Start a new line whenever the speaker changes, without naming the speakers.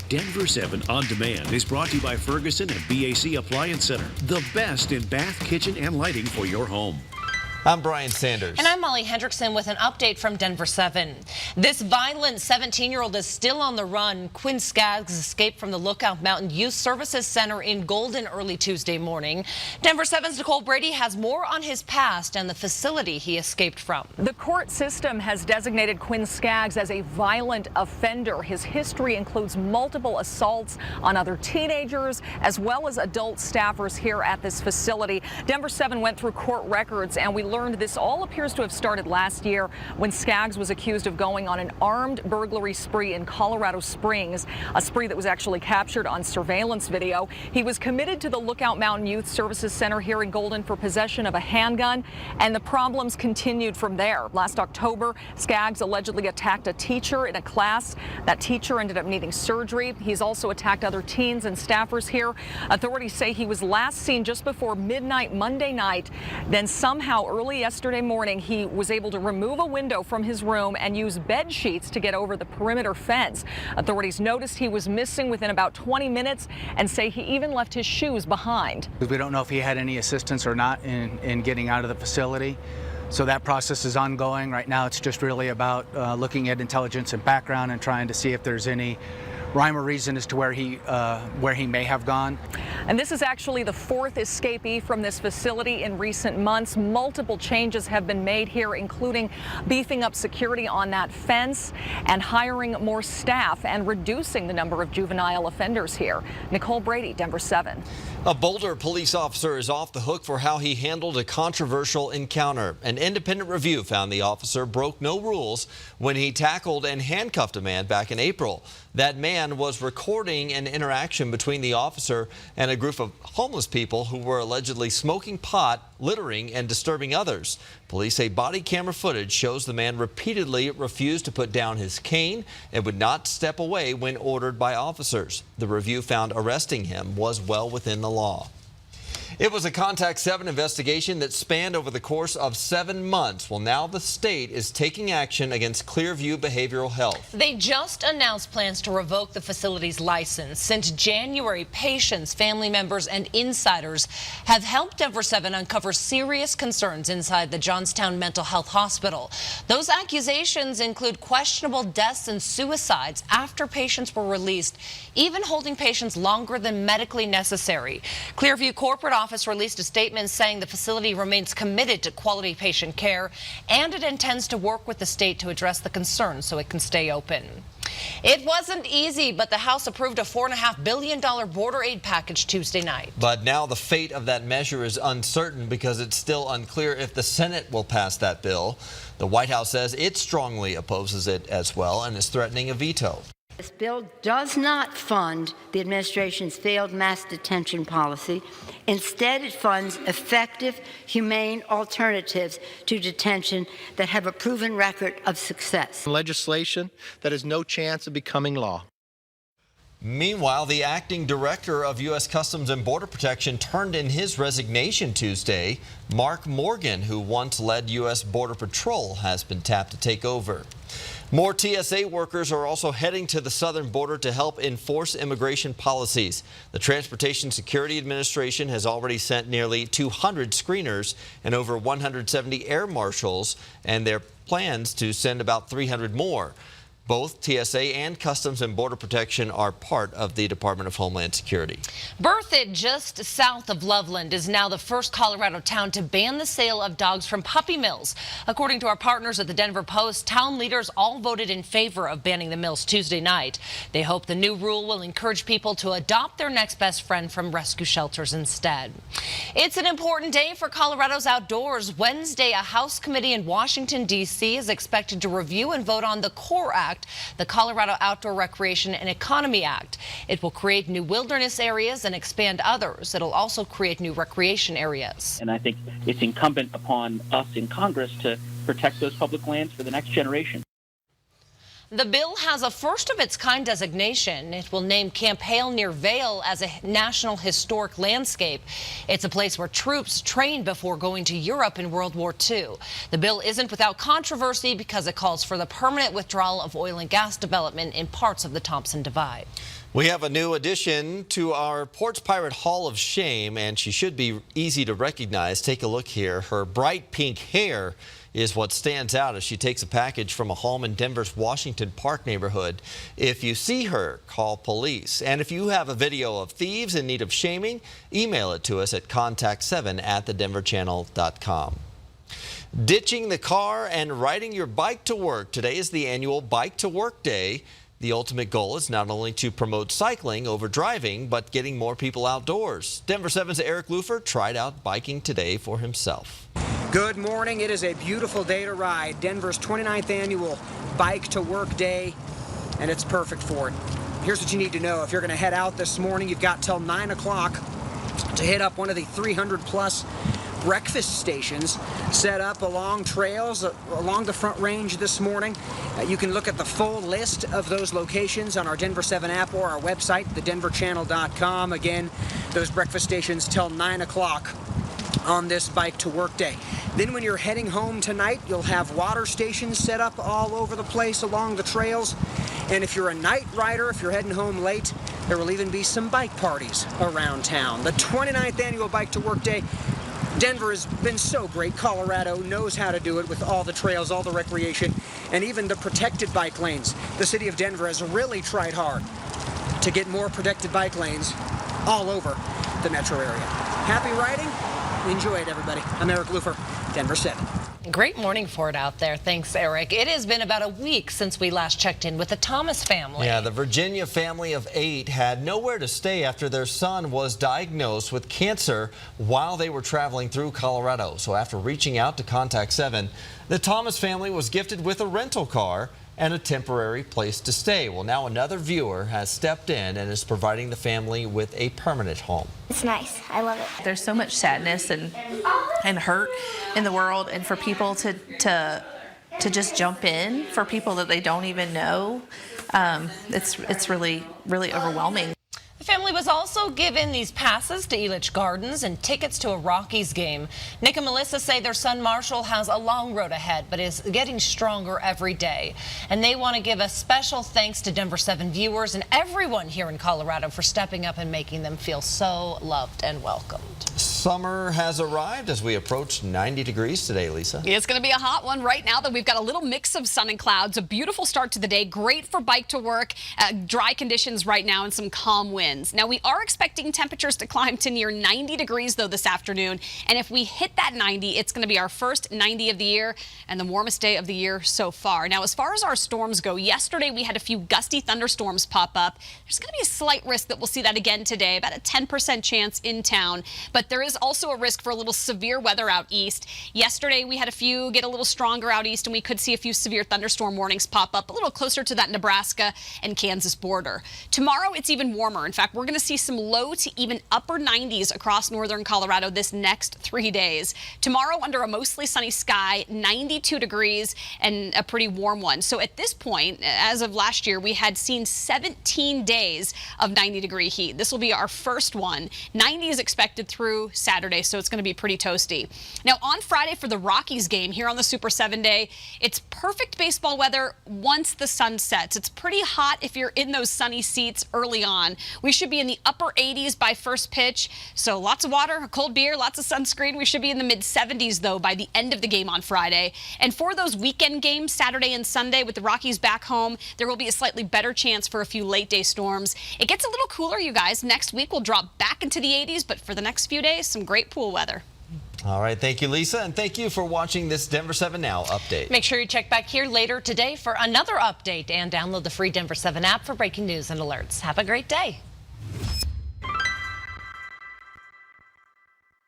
Denver 7 On Demand is brought to you by Ferguson and BAC Appliance Center, the best in bath, kitchen, and lighting for your home.
I'm Brian Sanders.
And I'm Molly Hendrickson with an update from Denver 7. This violent 17-year-old is still on the run. Quinn Skaggs escaped from the Lookout Mountain Youth Services Center in Golden early Tuesday morning. Denver 7's Nicole Brady has more on his past and the facility he escaped from.
The court system has designated Quinn Skaggs as a violent offender. His history includes multiple assaults on other teenagers as well as adult staffers here at this facility. Denver 7 went through court records, and we learned this all appears to have started last year when Skaggs was accused of going on an armed burglary spree in Colorado Springs, a spree that was actually captured on surveillance video. He was committed to the Lookout Mountain Youth Services Center here in Golden for possession of a handgun, and the problems continued from there. Last October, Skaggs allegedly attacked a teacher in a class. That teacher ended up needing surgery. He's also attacked other teens and staffers here. Authorities say he was last seen just before midnight Monday night. Then somehow early yesterday morning, he was able to remove a window from his room and use bed sheets to get over the perimeter fence. Authorities noticed he was missing within about 20 minutes and say he even left his shoes behind.
We don't know if he had any assistance or not in getting out of the facility. So that process is ongoing. Right now it's just really about looking at intelligence and background and trying to see if there's any rhyme or reason as to where he may have gone.
And this is actually the fourth escapee from this facility in recent months. Multiple changes have been made here, including beefing up security on that fence and hiring more staff and reducing the number of juvenile offenders here. Nicole Brady, Denver 7.
A Boulder police officer is off the hook for how he handled a controversial encounter. An independent review found the officer broke no rules when he tackled and handcuffed a man back in April. That man was recording an interaction between the officer and a group of homeless people who were allegedly smoking pot, littering, and disturbing others. Police say body camera footage shows the man repeatedly refused to put down his cane and would not step away when ordered by officers. The review found arresting him was well within the law. It was a Contact 7 investigation that spanned over the course of 7 months. Well, now the state is taking action against Clearview Behavioral Health.
They just announced plans to revoke the facility's license. Since January, patients, family members, and insiders have helped Denver 7 uncover serious concerns inside the Johnstown Mental Health Hospital. Those accusations include questionable deaths and suicides after patients were released, even holding patients longer than medically necessary. Clearview Corporate Office released a statement saying the facility remains committed to quality patient care, and it intends to work with the state to address the concerns so it can stay open. It wasn't easy, but the House approved a $4.5 billion border aid package Tuesday night.
But now the fate of that measure is uncertain because it's still unclear if the Senate will pass that bill. The White House says it strongly opposes it as well and is threatening a veto.
This bill does not fund the administration's failed mass detention policy. Instead, it funds effective, humane alternatives to detention that have a proven record of success.
Legislation that has no chance of becoming law.
Meanwhile, the acting director of U.S. Customs and Border Protection turned in his resignation Tuesday. Mark Morgan, who once led U.S. Border Patrol, has been tapped to take over. More TSA workers are also heading to the southern border to help enforce immigration policies. The Transportation Security Administration has already sent nearly 200 screeners and over 170 air marshals, and their plans to send about 300 more. Both TSA and Customs and Border Protection are part of the Department of Homeland Security.
Berthoud, just south of Loveland, is now the first Colorado town to ban the sale of dogs from puppy mills. According to our partners at the Denver Post, town leaders all voted in favor of banning the mills Tuesday night. They hope the new rule will encourage people to adopt their next best friend from rescue shelters instead. It's an important day for Colorado's outdoors. Wednesday, a House committee in Washington, D.C. is expected to review and vote on the CORE Act, the Colorado Outdoor Recreation and Economy Act. It will create new wilderness areas and expand others. It'll also create new recreation areas.
And I think it's incumbent upon us in Congress to protect those public lands for the next generation.
The bill has a first-of-its-kind designation. It will name Camp Hale near Vail as a National Historic Landscape. It's a place where troops trained before going to Europe in World War II. The bill isn't without controversy because it calls for the permanent withdrawal of oil and gas development in parts of the Thompson Divide.
We have a new addition to our Ports Pirate Hall of Shame, and she should be easy to recognize. Take a look here. Her bright pink hair is what stands out as she takes a package from a home in Denver's Washington Park neighborhood. If you see her, call police. And if you have a video of thieves in need of shaming, email it to us at contact7@thedenverchannel.com. Ditching the car and riding your bike to work. Today is the annual Bike to Work Day. The ultimate goal is not only to promote cycling over driving, but getting more people outdoors. Denver 7's Eric Lufer tried out biking today for himself.
Good morning. It is a beautiful day to ride. Denver's 29th annual Bike to Work Day, and it's perfect for it. Here's what you need to know. If you're going to head out this morning, you've got till 9 o'clock to hit up one of the 300-plus breakfast stations set up along trails along the Front Range this morning. You can look at the full list of those locations on our Denver 7 app or our website, thedenverchannel.com. Again, those breakfast stations till 9 o'clock on this Bike to Work Day. Then when you're heading home tonight, you'll have water stations set up all over the place along the trails. And if you're a night rider, if you're heading home late, there will even be some bike parties around town. The 29th annual Bike to Work Day. Denver has been so great. Colorado knows how to do it with all the trails, all the recreation, and even the protected bike lanes. The city of Denver has really tried hard to get more protected bike lanes all over the metro area. Happy riding. Enjoy it, everybody. I'm Eric Lufer, Denver 7.
Great morning for it out there. Thanks, Eric. It has been about a week since we last checked in with the Thomas family.
Yeah, the Virginia family of 8 had nowhere to stay after their son was diagnosed with cancer while they were traveling through Colorado. So after reaching out to Contact 7, the Thomas family was gifted with a rental car and a temporary place to stay. Well, now another viewer has stepped in and is providing the family with a permanent home.
It's nice. I love it.
There's so much sadness and hurt in the world, and for people to just jump in for people that they don't even know, it's really overwhelming.
The family was also given these passes to Elitch Gardens and tickets to a Rockies game. Nick and Melissa say their son Marshall has a long road ahead, but is getting stronger every day. And they want to give a special thanks to Denver 7 viewers and everyone here in Colorado for stepping up and making them feel so loved and welcomed.
Summer has arrived as we approach 90 degrees today, Lisa.
It's going to be a hot one right now, though. We've got a little mix of sun and clouds. A beautiful start to the day. Great for bike to work. Dry conditions right now and some calm winds. Now, we are expecting temperatures to climb to near 90 degrees, though, this afternoon. And if we hit that 90, it's going to be our first 90 of the year and the warmest day of the year so far. Now, as far as our storms go, yesterday we had a few gusty thunderstorms pop up. There's going to be a slight risk that we'll see that again today, about a 10% chance in town. But there is also a risk for a little severe weather out east. Yesterday, we had a few get a little stronger out east, and we could see a few severe thunderstorm warnings pop up a little closer to that Nebraska and Kansas border. Tomorrow, it's even warmer. In fact, we're going to see some low to even upper 90s across northern Colorado this next 3 days. Tomorrow, under a mostly sunny sky, 92 degrees and a pretty warm one. So at this point, as of last year, we had seen 17 days of 90-degree heat. This will be our first one. 90 is expected through Saturday, so it's going to be pretty toasty. Now, on Friday for the Rockies game here on the Super 7 Day, it's perfect baseball weather once the sun sets. It's pretty hot if you're in those sunny seats early on. We should be in the upper 80s by first pitch, so lots of water, a cold beer, lots of sunscreen. We should be in the mid-70s, though, by the end of the game on Friday. And for those weekend games, Saturday and Sunday, with the Rockies back home, there will be a slightly better chance for a few late-day storms. It gets a little cooler, you guys. Next week, we'll drop back into the 80s, but for the next few days, some great pool weather.
All right, thank you, Lisa, and thank you for watching this Denver 7 Now update.
Make sure you check back here later today for another update and download the free Denver 7 app for breaking news and alerts. Have a great day.